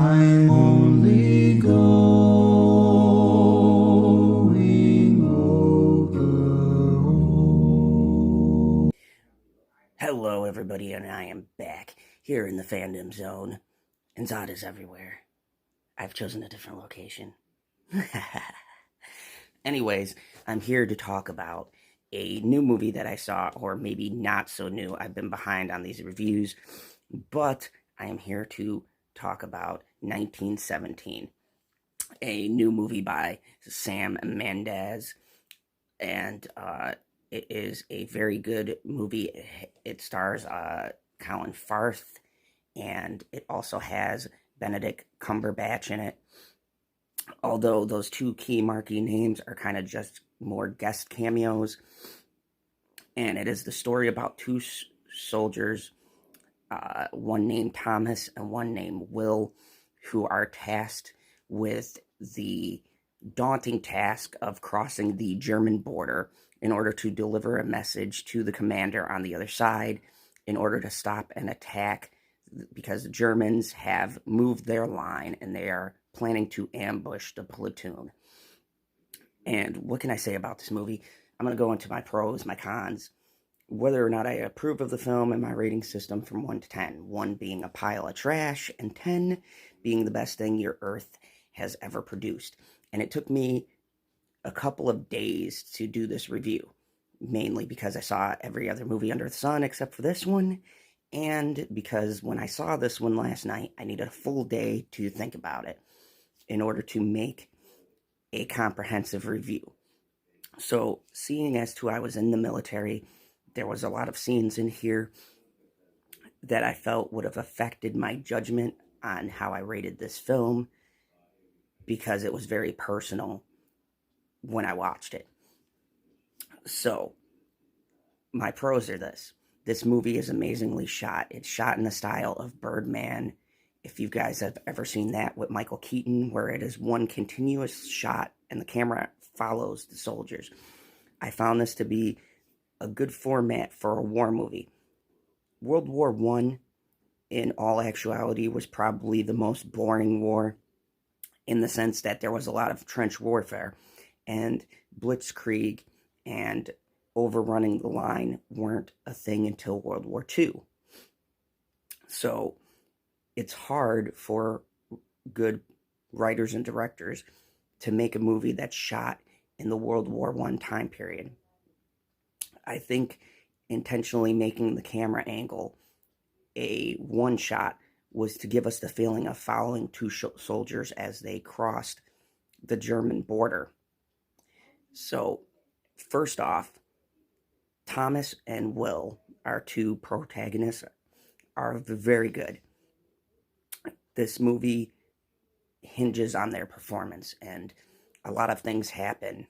I'm only going over. Hello, everybody, and I am back here in the fandom zone. And Zod is everywhere. I've chosen a different location. Anyways, I'm here to talk about a new movie that I saw, or maybe not so new. I've been behind on these reviews, but I am here to talk about 1917, a new movie by Sam Mendes, and it is a very good movie. It stars Colin Firth, and it also has Benedict Cumberbatch in it. Although those two key marquee names are kind of just more guest cameos, and it is the story about two soldiers, one named Thomas and one named Will, who are tasked with the daunting task of crossing the German border in order to deliver a message to the commander on the other side in order to stop an attack, because the Germans have moved their line and they are planning to ambush the platoon. And what can I say about this movie? I'm going to go into my pros, my cons, whether or not I approve of the film, and my rating system from 1 to 10. 1 being a pile of trash, and 10 being the best thing your earth has ever produced. And it took me a couple of days to do this review, mainly because I saw every other movie under the sun except for this one, and because when I saw this one last night, I needed a full day to think about it in order to make a comprehensive review. So, seeing as to I was in the military, there was a lot of scenes in here that I felt would have affected my judgment on how I rated this film, because it was very personal when I watched it. So, my pros are this. This movie is amazingly shot. It's shot in the style of Birdman. If you guys have ever seen that with Michael Keaton, where it is one continuous shot and the camera follows the soldiers. I found this to be a good format for a war movie. World War I, in all actuality, was probably the most boring war, in the sense that there was a lot of trench warfare, and blitzkrieg and overrunning the line weren't a thing until World War II. So it's hard for good writers and directors to make a movie that's shot in the World War I time period. I think intentionally making the camera angle a one shot was to give us the feeling of following two soldiers as they crossed the German border. So, first off, Thomas and Will, our two protagonists, are very good. This movie hinges on their performance, and a lot of things happen,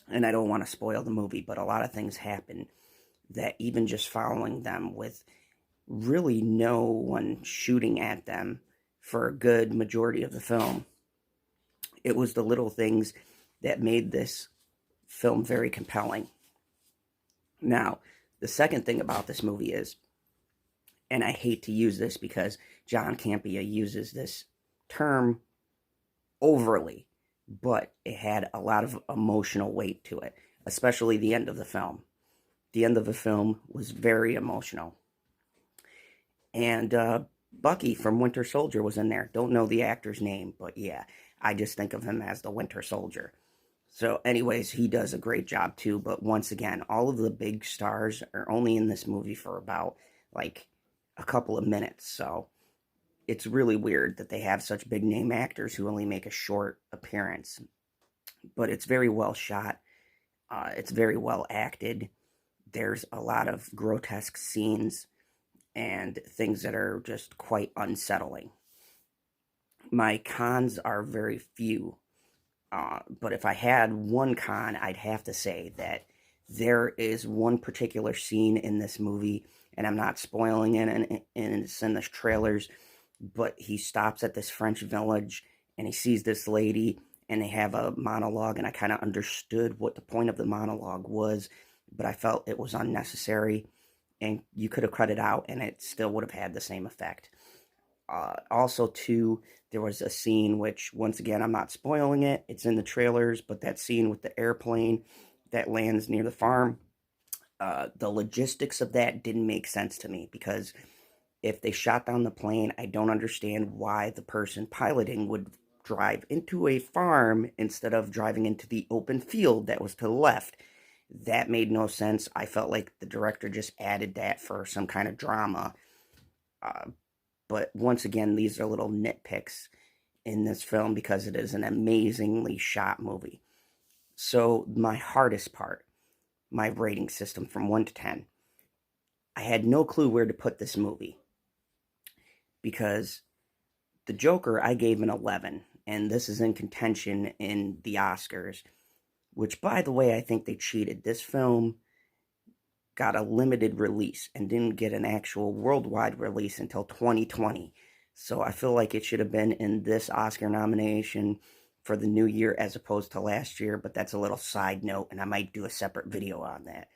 and I don't want to spoil the movie, but a lot of things happen that even just following them with really no one shooting at them for a good majority of the film, it was the little things that made this film very compelling. Now, the second thing about this movie is, and I hate to use this because John Campea uses this term overly, but it had a lot of emotional weight to it, especially the end of the film. The end of the film was very emotional. And Bucky from Winter Soldier was in there. Don't know the actor's name, but yeah, I just think of him as the Winter Soldier. So, anyways, he does a great job too. But once again, all of the big stars are only in this movie for about like a couple of minutes. So, it's really weird that they have such big name actors who only make a short appearance. But it's very well shot. It's very well acted. There's a lot of grotesque scenes and things that are just quite unsettling. My cons are very few. But if I had one con, I'd have to say that there is one particular scene in this movie, and I'm not spoiling it, and it's in the trailers, but he stops at this French village, and he sees this lady, and they have a monologue, and I kind of understood what the point of the monologue was, but I felt it was unnecessary, and you could have cut it out, and it still would have had the same effect. Also, too, there was a scene which, once again, I'm not spoiling it. It's in the trailers, but that scene with the airplane that lands near the farm, the logistics of that didn't make sense to me because if they shot down the plane, I don't understand why the person piloting would drive into a farm instead of driving into the open field that was to the left. That made no sense. I felt like the director just added that for some kind of drama. Uh, but once again, these are little nitpicks in this film because it is an amazingly shot movie. So, my hardest part, my rating system from 1 to 10. I had no clue where to put this movie because The Joker I gave an 11, and this is in contention in the Oscars, which, by the way, I think they cheated. This film got a limited release and didn't get an actual worldwide release until 2020. So I feel like it should have been in this Oscar nomination for the new year as opposed to last year, but that's a little side note, and I might do a separate video on that.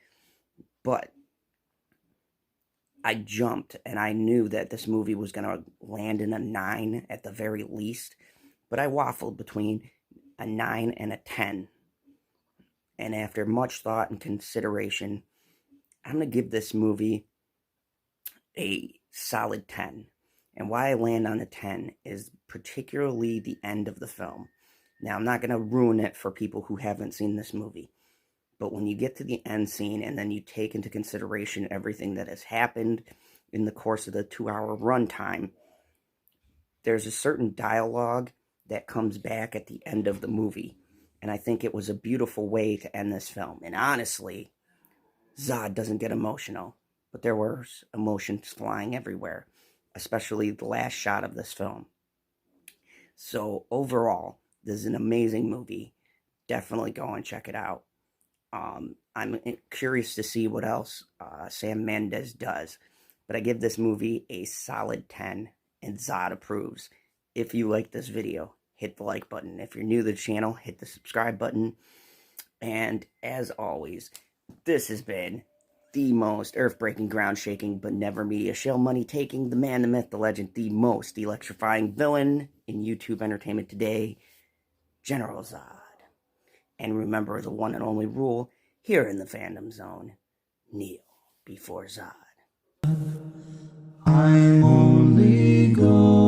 But I jumped, and I knew that this movie was going to land in a 9 at the very least, but I waffled between a 9 and a 10. And after much thought and consideration, I'm going to give this movie a solid 10. And why I land on a 10 is particularly the end of the film. Now, I'm not going to ruin it for people who haven't seen this movie, but when you get to the end scene and then you take into consideration everything that has happened in the course of the 2-hour runtime, there's a certain dialogue that comes back at the end of the movie. And I think it was a beautiful way to end this film. And honestly, Zod doesn't get emotional, but there were emotions flying everywhere, especially the last shot of this film. So overall, this is an amazing movie. Definitely go and check it out. I'm curious to see what else Sam Mendes does, but I give this movie a solid 10, and Zod approves. If you like this video, hit the like button. If you're new to the channel, hit the subscribe button. And as always, this has been the most earth-breaking, ground-shaking, but never media shill money-taking, the man, the myth, the legend, the most electrifying villain in YouTube entertainment today, General Zod. And remember the one and only rule here in the Fandom Zone: kneel before Zod. I'm only going